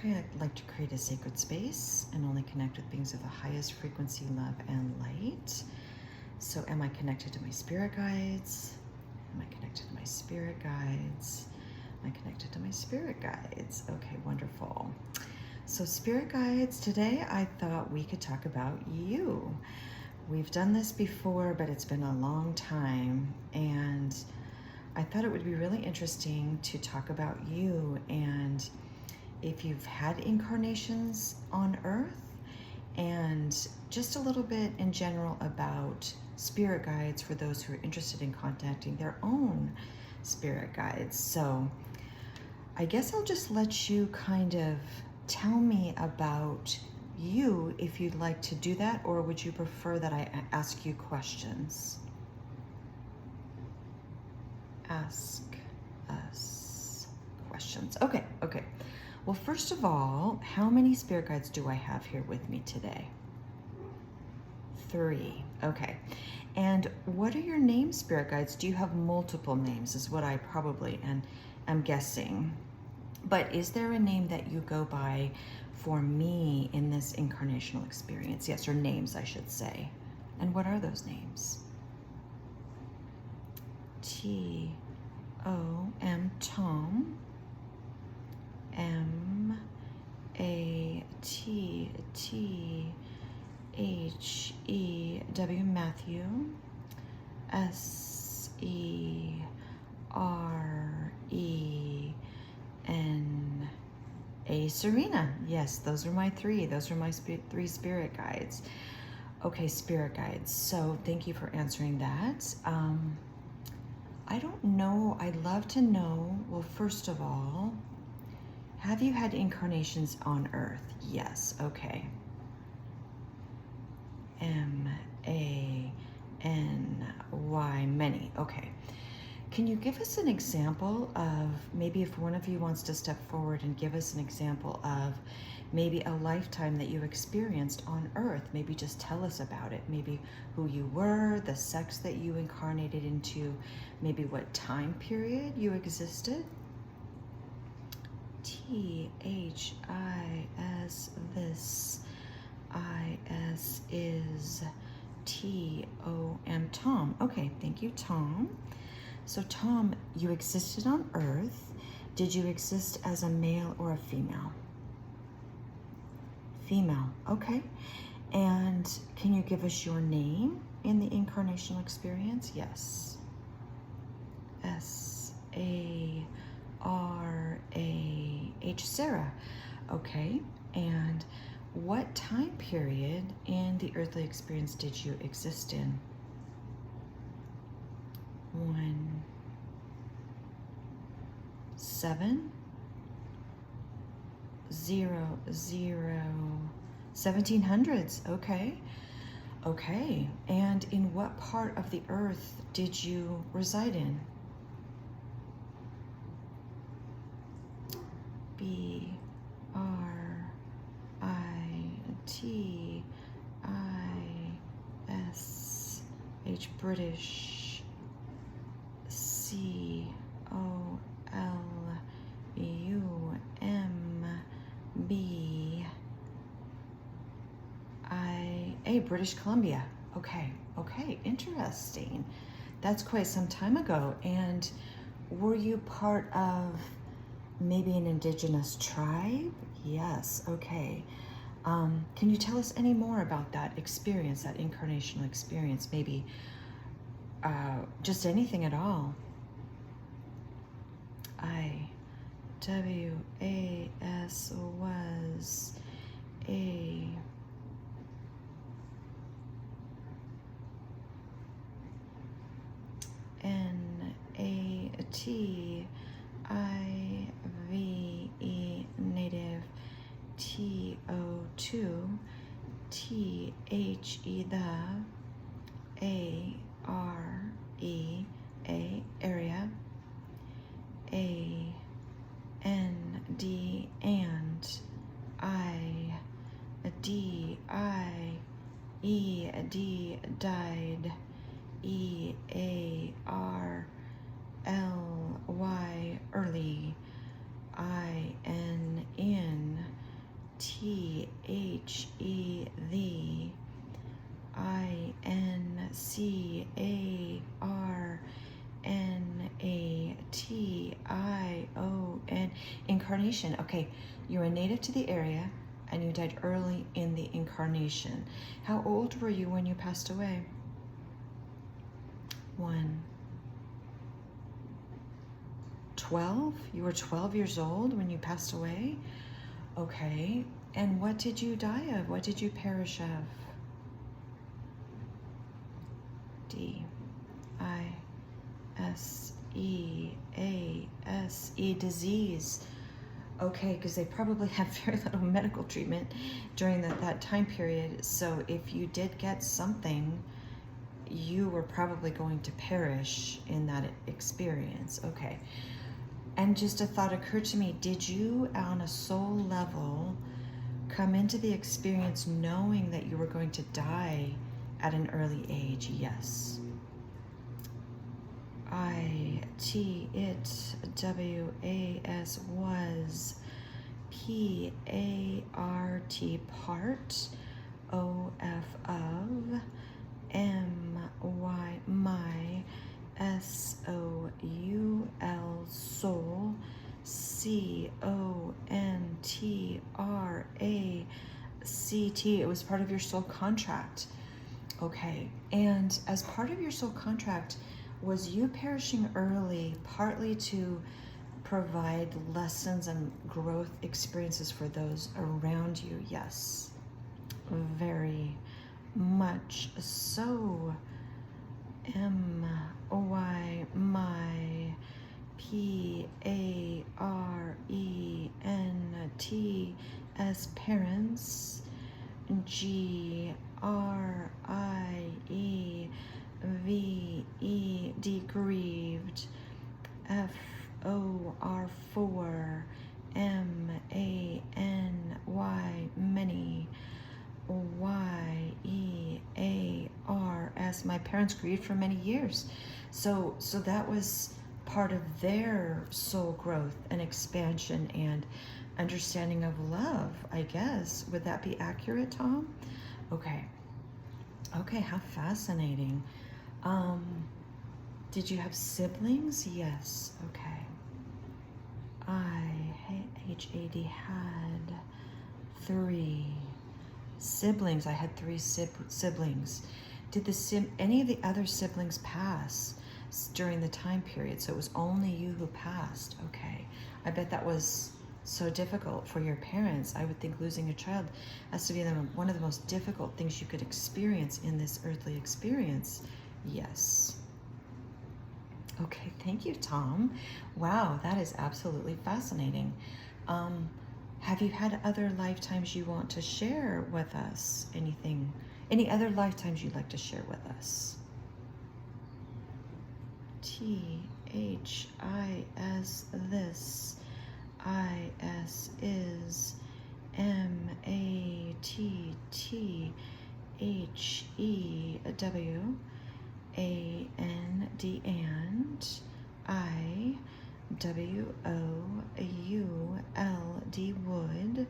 Okay, I'd like to create a sacred space and only connect with beings of the highest frequency, love, and light. So am I connected to my spirit guides? Am I connected to my spirit guides? Am I connected to my spirit guides? Okay, wonderful. So spirit guides, today I thought we could talk about you. We've done this before, but it's been a long time, and I thought it would be really interesting to talk about you and if you've had incarnations on Earth, and just a little bit in general about spirit guides for those who are interested in contacting their own spirit guides. So I guess I'll just let you kind of tell me about you if you'd like to do that, or would you prefer that I ask you questions? Ask us questions. Okay. Well, first of all, how many spirit guides do I have here with me today? 3. Okay. And what are your names, spirit guides? Do you have multiple names is what I probably am guessing. But is there a name that you go by for me in this incarnational experience? Yes, or names, I should say. And what are those names? T-O-M, Tom. M-A-T-T-H-E-W, Matthew. S-E-R-E-N-A, Serena. Yes, those are my 3. Those are my 3 spirit guides. Okay, spirit guides. So thank you for answering that. I don't know. I'd love to know, well, first of all, have you had incarnations on Earth? Yes, okay. M-A-N-Y, many, okay. Can you give us an example of, maybe if one of you wants to step forward and give us an example of maybe a lifetime that you experienced on Earth? Maybe just tell us about it. Maybe who you were, the sex that you incarnated into, maybe what time period you existed. T-H-I-S, this, I-S is, T-O-M, Tom. Okay, thank you, Tom. So Tom, you existed on Earth. Did you exist as a male or a female? Female, okay. And can you give us your name in the incarnational experience? Yes. S-A-R-A-H, Sarah. Okay, and what time period in the earthly experience did you exist in? 1700s. Okay. Okay, and in what part of the earth did you reside in? B-R-I-T-I-S-H, British. C-O-L-U-M-B-I-A, British Columbia. Okay, interesting. That's quite some time ago. And were you part of maybe an indigenous tribe? Yes, okay. Can you tell us any more about that experience, that incarnational experience? Maybe just anything at all. I-W-A-S was a N-A-T-I-V-E, native. T-O-2, T-H-E, the, A-R-E-A, area. A-N-D, and. I-D-I-E-D, died. E-A-R-L-Y, early. I-N, in. the INCARNATION. Incarnation. Okay, you're a native to the area and you died early in the incarnation. How old were you when you passed away? 12? You were 12 years old when you passed away? Okay. And what did you die of? What did you perish of? DISEASE, disease. Okay, because they probably had very little medical treatment during that time period. So if you did get something, you were probably going to perish in that experience. Okay. And just a thought occurred to me. Did you, on a soul level, come into the experience knowing that you were going to die at an early age? Yes. ITWAS was PART part OF of MY my SOUL soul CONTRACT. It was part of your soul contract. Okay, and as part of your soul contract, was you perishing early partly to provide lessons and growth experiences for those around you? Yes, very much so. MY my PARENTS parents. GRIEVE grieved. FOR MANY many. YEARS my parents grieved for many years. So that was part of their soul growth and expansion and understanding of love, I guess. Would that be accurate, Tom? Okay, how fascinating. Did you have siblings? Yes. Okay. IHAD had 3 siblings. I had 3 siblings. Did any of the other siblings pass during the time period? So it was only you who passed. Okay. I bet that was so difficult for your parents. I would think losing a child has to be one of the most difficult things you could experience in this earthly experience. Yes. Okay, thank you, Tom. Wow, that is absolutely fascinating. Have you had other lifetimes you want to share with us? Any other lifetimes you'd like to share with us? THIS, this, IS is, MATTHEW, AND I WOULD would,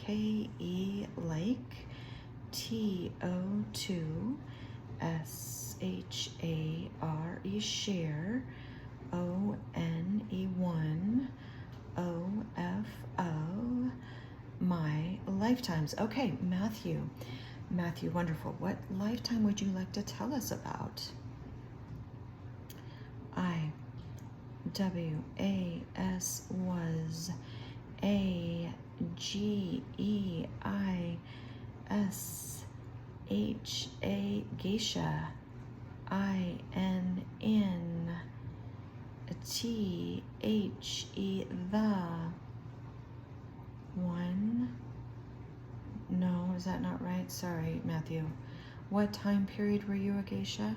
LIKE like, TO2 SHARE share, ONE1 OFO my lifetimes. Okay, Matthew, wonderful. What lifetime would you like to tell us about? IWAS was AGEISHA geisha. INNTHE the one. No, is that not right? Sorry, Matthew. What time period were you a geisha?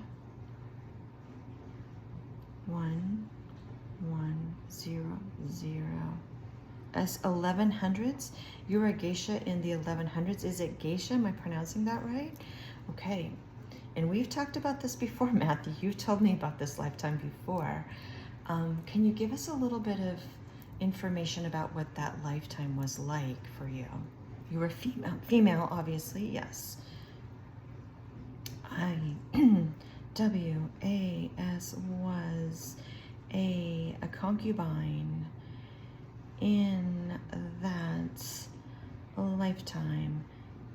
1100. 1100s. You were a geisha in the 1100s. Is it geisha? Am I pronouncing that right? Okay. And we've talked about this before, Matthew. You've told me about this lifetime before. Can you give us a little bit of information about what that lifetime was like for you? You were female, obviously, yes. IWAS was a concubine in that lifetime.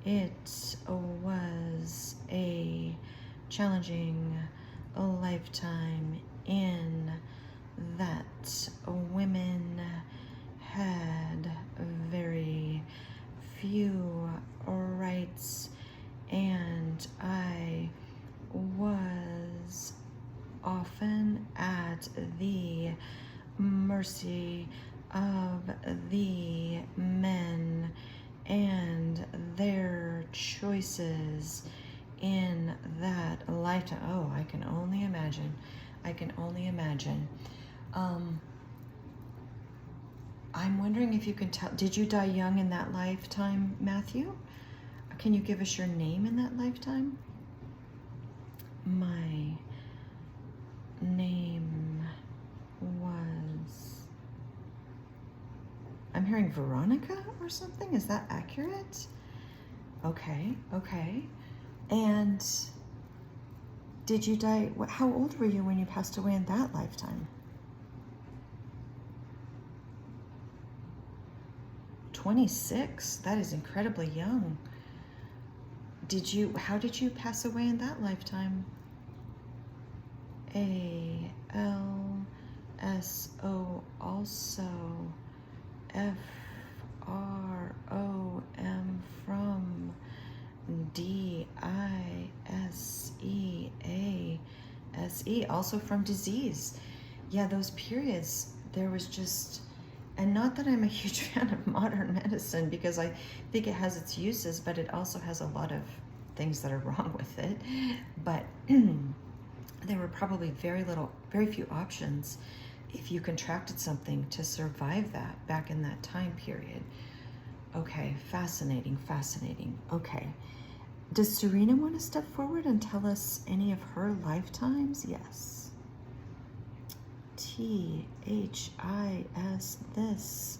It was a challenging lifetime in that women had very few rights, and I was often at the mercy of the men and their choices in that lifetime. Oh, I can only imagine. I can only imagine. I'm wondering if you can tell, did you die young in that lifetime, Matthew? Can you give us your name in that lifetime? My name was, I'm hearing Veronica or something. Is that accurate? Okay, okay. And did you die, how old were you when you passed away in that lifetime? 26. That is incredibly young. How did you pass away in that lifetime? ALSO also. FROM from DISEASE also from disease. Yeah, those periods, there was just, and not that I'm a huge fan of modern medicine, because I think it has its uses, but it also has a lot of things that are wrong with it. But there were probably very few options if you contracted something to survive that back in that time period. Okay, fascinating, fascinating. Okay. Does Serena want to step forward and tell us any of her lifetimes? Yes. THIS, this,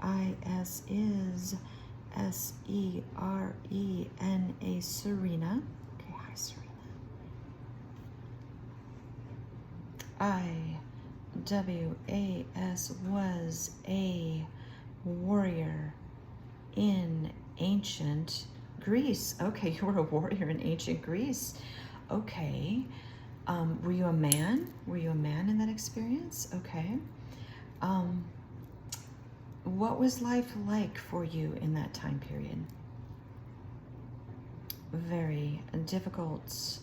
IS is, SERENA, Serena. Okay, hi Serena. IWAS was a warrior in ancient Greece. Okay, you were a warrior in ancient Greece. Okay. Were you a man? Were you a man in that experience? Okay. What was life like for you in that time period? Very difficult.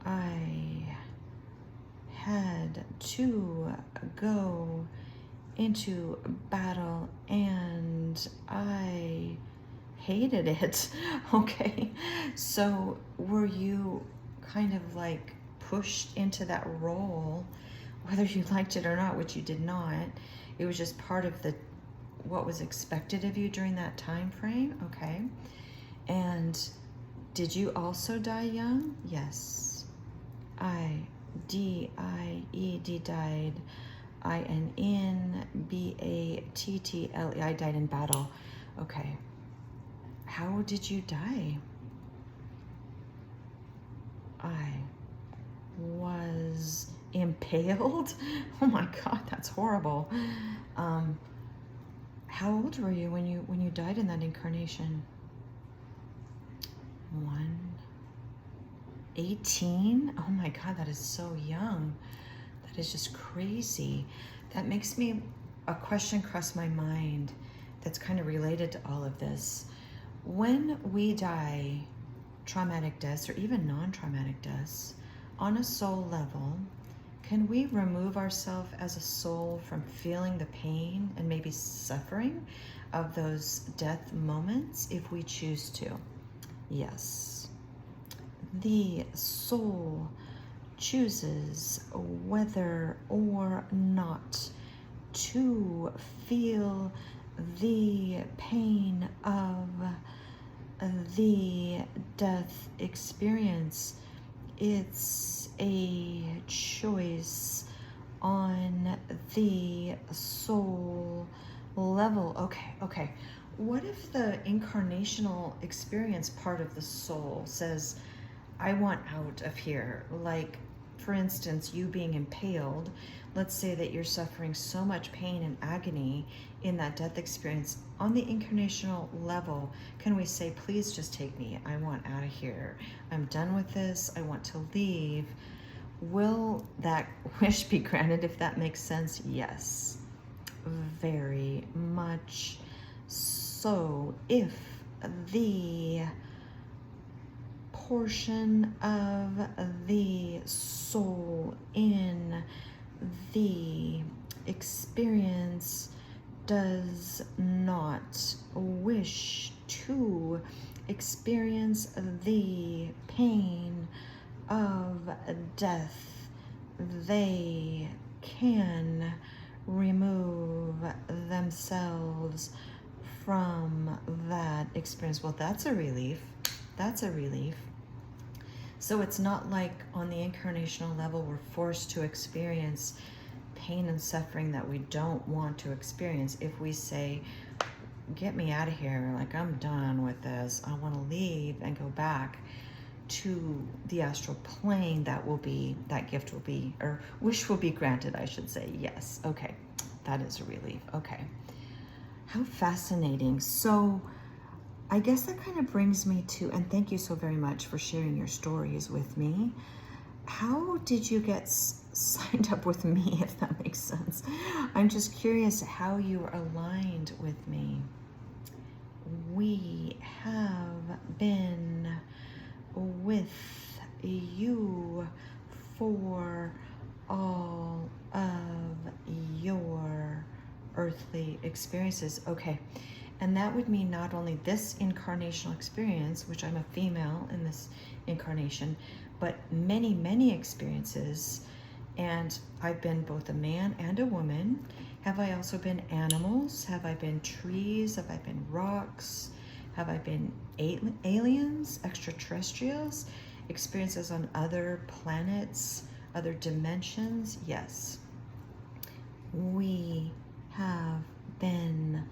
I had to go into battle and I hated it. Okay, so were you kind of like pushed into that role, whether you liked it or not, which you did not? It was just part of what was expected of you during that time frame. Okay. And did you also die young? Yes. DIED died. INNBATTLE. I died in battle. Okay. How did you die? I was impaled. Oh my God, that's horrible. How old were you when you died in that incarnation? 18? Oh my God, that is so young. That is just crazy. That makes me, a question cross my mind that's kind of related to all of this. When we die traumatic deaths or even non-traumatic deaths, on a soul level, can we remove ourselves as a soul from feeling the pain and maybe suffering of those death moments if we choose to? Yes. The soul chooses whether or not to feel the pain of the death experience. It's a choice on the soul level. Okay. what if the incarnational experience part of the soul says, I want out of here? Like, for instance, you being impaled, let's say that you're suffering so much pain and agony in that death experience. On the incarnational level, can we say, please just take me? I want out of here. I'm done with this. I want to leave. Will that wish be granted, if that makes sense? Yes, very much so. If the portion of the soul in the experience does not wish to experience the pain of death, they can remove themselves from that experience. Well, that's a relief. That's a relief. So it's not like on the incarnational level we're forced to experience pain and suffering that we don't want to experience. If we say, get me out of here, like I'm done with this, I want to leave and go back to the astral plane, that gift will be, or wish will be granted, I should say. Yes. Okay. That is a relief. Okay. How fascinating. So I guess that kind of brings me to, and thank you so very much for sharing your stories with me. How did you get signed up with me, if that makes sense? I'm just curious how you are aligned with me. We have been with you for all of your earthly experiences. Okay. And that would mean not only this incarnational experience, which I'm a female in this incarnation, but many, many experiences. And I've been both a man and a woman. Have I also been animals? Have I been trees? Have I been rocks? Have I been aliens, extraterrestrials, experiences on other planets, other dimensions? Yes. We have been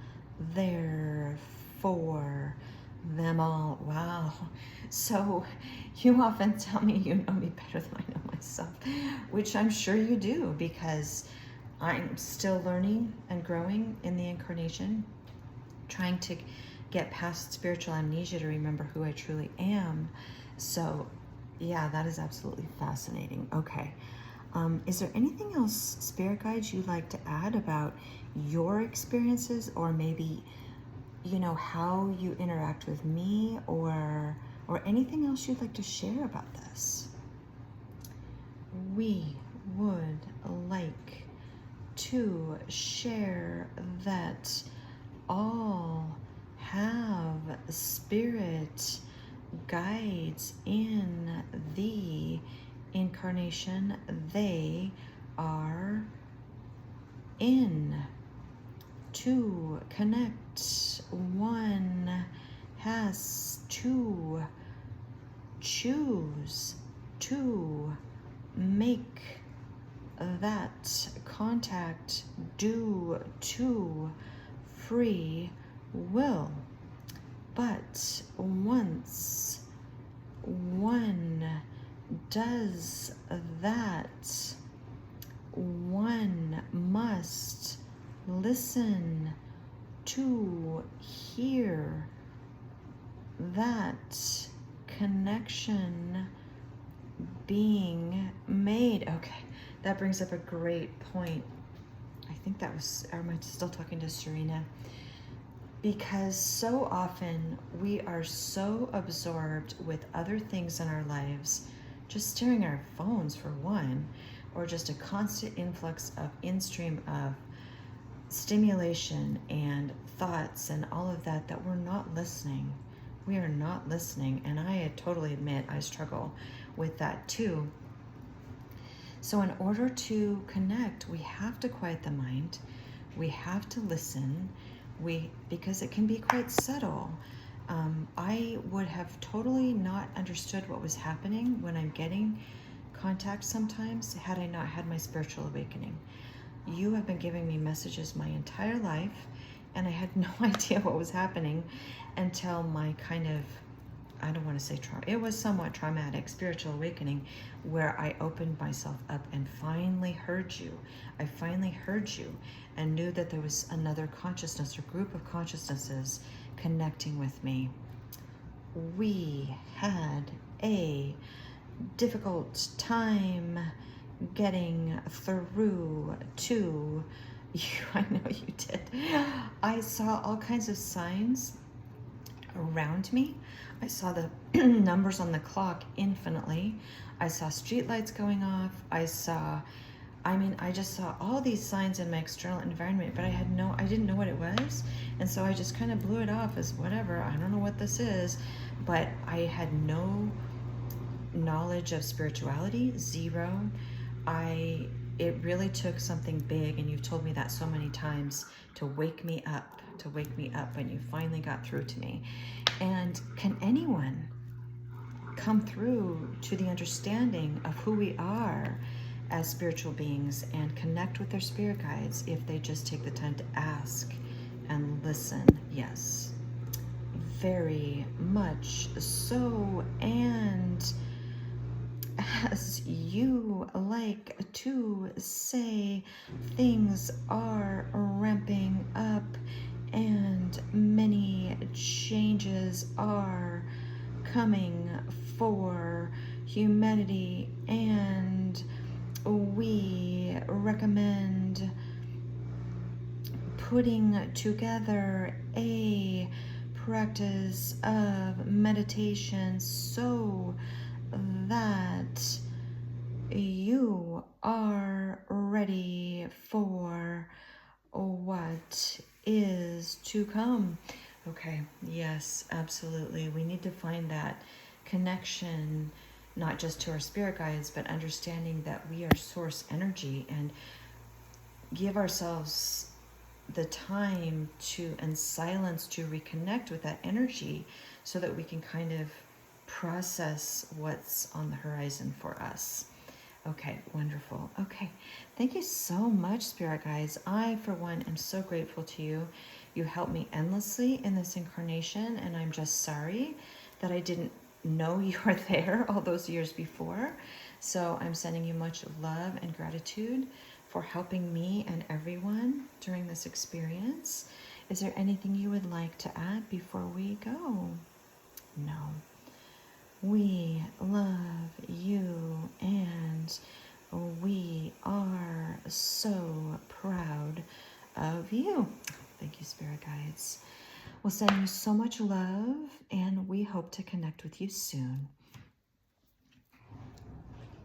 there for them all. Wow. So you often tell me you know me better than I know myself, which I'm sure you do, because I'm still learning and growing in the incarnation, trying to get past spiritual amnesia to remember who I truly am. So yeah, that is absolutely fascinating. Okay. Is there anything else, spirit guides, you'd like to add about your experiences, or maybe, you know, how you interact with me, or anything else you'd like to share about this? We would like to share that all have spirit guides in the incarnation they are in. To connect, one has to choose to make that contact due to free will. But once one does that, one must listen to hear that connection being made. Okay, that brings up a great point. I think that was, or am I still talking to Serena? Because so often we are so absorbed with other things in our lives, just staring at our phones for one, or just a constant influx of in-stream of stimulation and thoughts and all of that, that we're not listening. We are not listening. And I totally admit I struggle with that too. So in order to connect, we have to quiet the mind. We have to listen. Because it can be quite subtle. I would have totally not understood what was happening when I'm getting contact sometimes had I not had my spiritual awakening. You have been giving me messages my entire life, And I had no idea what was happening until my kind of, I don't want to say trauma, it was somewhat traumatic spiritual awakening, where I opened myself up and finally heard you. I finally heard you and knew that there was another consciousness or group of consciousnesses connecting with me. We had a difficult time getting through to you. I know you did. I saw all kinds of signs around me. I saw the numbers on the clock infinitely. I saw streetlights going off. I just saw all these signs in my external environment, but I didn't know what it was. And so I just kind of blew it off as whatever. I don't know what this is, but I had no knowledge of spirituality, zero. It really took something big, and you've told me that so many times, to wake me up, and you finally got through to me. And can anyone come through to the understanding of who we are as spiritual beings and connect with their spirit guides if they just take the time to ask and listen? Yes, very much so. And as you like to say, things are ramping up and many changes are coming for humanity, and we recommend putting together a practice of meditation so that you are ready for what is to come. Okay, yes, absolutely. We need to find that connection, not just to our spirit guides, but understanding that we are source energy, and give ourselves the time to and silence to reconnect with that energy so that we can kind of process what's on the horizon for us. Okay, wonderful. Okay, thank you so much, spirit guides. I, for one, am so grateful to you. You helped me endlessly in this incarnation, and I'm just sorry that I didn't know you were there all those years before. So I'm sending you much love and gratitude for helping me and everyone during this experience. Is there anything you would like to add before we go? No. We love you, and we are so proud of you. Thank you, spirit guides. We'll send you so much love, and we hope to connect with you soon.